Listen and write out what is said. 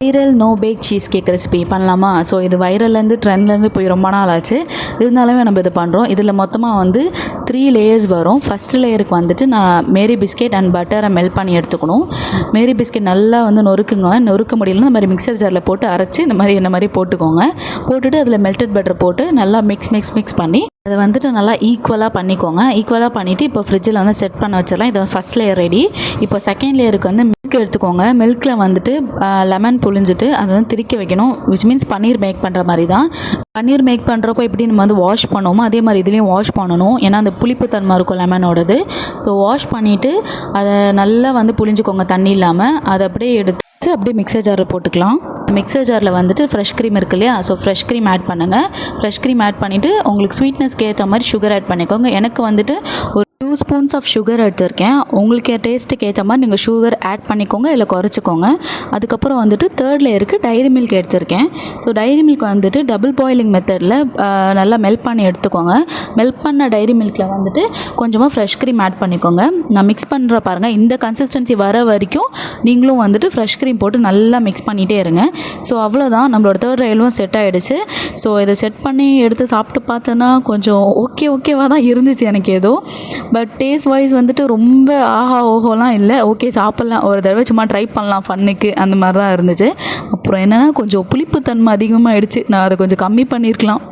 Viral no bake cheesecake recipe பண்ணலாமா? So இது வைரல்லேருந்து ட்ரெண்ட்லேருந்து போய் ரொம்ப நாள் ஆச்சு. இருந்தாலுமே நம்ம இது பண்ணுறோம். இதில் மொத்தமாக வந்து 3 லேயர்ஸ் வரும். ஃபஸ்ட்டு லேயருக்கு வந்துட்டு நான் மேரி பிஸ்கெட் அண்ட் பட்டரை மெல்ட் பண்ணி எடுத்துக்கணும். மேரி பிஸ்கெட் நல்லா வந்து நொறுக்குங்க. நொறுக்க முடியலன்னா இந்த மாதிரி மிக்சர் ஜாரில் போட்டு அரைச்சி இந்த மாதிரி போட்டுக்கோங்க. போட்டுட்டு அதில் மெல்டட் பட்டர் போட்டு நல்லா மிக்ஸ் பண்ணி அதை வந்துட்டு நல்லா ஈக்குவலாக பண்ணிக்கோங்க. ஈக்குவலாக பண்ணிவிட்டு இப்போ ஃப்ரிட்ஜில் வந்து செட் பண்ண வச்சிடலாம். இது ஃபஸ்ட் லேயர் ரெடி. இப்போ செகண்ட் லேயருக்கு வந்து மில்க் எடுத்துக்கோங்க. மில்கில் வந்துட்டு லெமன் புழிஞ்சிட்டு அதை வந்து திரிக்க வைக்கணும். விச் மீன்ஸ் பன்னீர் மேக் பண்ணுற மாதிரி தான். பன்னீர் மேக் பண்ணுறப்போ எப்படி நம்ம வந்து வாஷ் பண்ணுவோமோ அதே மாதிரி இதுலேயும் வாஷ் பண்ணணும். ஏன்னா அந்த புளிப்பு தன்மை இருக்கும் லெமனோடது. ஸோ வாஷ் பண்ணிவிட்டு அதை நல்லா வந்து புழிஞ்சிக்கோங்க தண்ணி இல்லாமல். அதை அப்படியே எடுத்து அப்படியே மிக்சர் ஜாரில் போட்டுக்கலாம். மிக்சர் ஜாரில் வந்துட்டு ஃப்ரெஷ் க்ரீம் இருக்கு இல்லையா? ஸோ ஃப்ரெஷ் க்ரீம் ஆட் பண்ணுங்கள். ஃப்ரெஷ் க்ரீம் ஆட் பண்ணிவிட்டு உங்களுக்கு ஸ்வீட்னஸ்க்கு ஏற்ற மாதிரி சுகர் ஆட் பண்ணிக்கோங்க. எனக்கு வந்துட்டு ஒரு 2 ஸ்பூன்ஸ் ஆஃப் சுகர் எடுத்திருக்கேன். உங்களுக்கு டேஸ்ட்டுக்கு ஏற்ற மாதிரி நீங்கள் சுகர் ஆட் பண்ணிக்கோங்க, இல்லை குறைச்சிக்கோங்க. அதுக்கப்புறம் வந்துட்டு தேர்ட் லேயருக்கு டைரி மில்க் எடுத்திருக்கேன். ஸோ டைரி மில்க் வந்துட்டு டபுள் பாயிலிங் மெத்தடில் நல்லா மெல்ட் பண்ணி எடுத்துக்கோங்க. மெல்ட் பண்ண டைரி மில்கில் வந்துட்டு கொஞ்சமாக ஃப்ரெஷ் க்ரீம் ஆட் பண்ணிக்கோங்க. நான் மிக்ஸ் பண்ணுற பாருங்கள், இந்த கன்சிஸ்டன்சி வர வரைக்கும் நீங்களும் வந்துட்டு ஃப்ரெஷ் க்ரீம் போட்டு நல்லா மிக்ஸ் பண்ணிகிட்டே இருங்க. ஸோ அவ்வளோதான், நம்மளோட தேர்ட் லேயரும் செட் ஆகிடுச்சு. ஸோ இதை செட் பண்ணி எடுத்து சாப்பிட்டு பார்த்தோன்னா கொஞ்சம் ஓகேவாக தான் இருந்துச்சு எனக்கு ஏதோ. பட் டேஸ்ட் வைஸ் வந்துட்டு ரொம்ப ஆஹா ஓஹோலாம் இல்லை. ஓகே, சாப்பிட்லாம், ஒரு தடவை சும்மா ட்ரை பண்ணலாம் ஃபன்னுக்கு, அந்த மாதிரி தான் இருந்துச்சு. அப்புறம் என்னென்னா கொஞ்சம் புளிப்புத்தன்மை அதிகமாகிடுச்சு. நான் அதை கொஞ்சம் கம்மி பண்ணியிருக்கலாம்.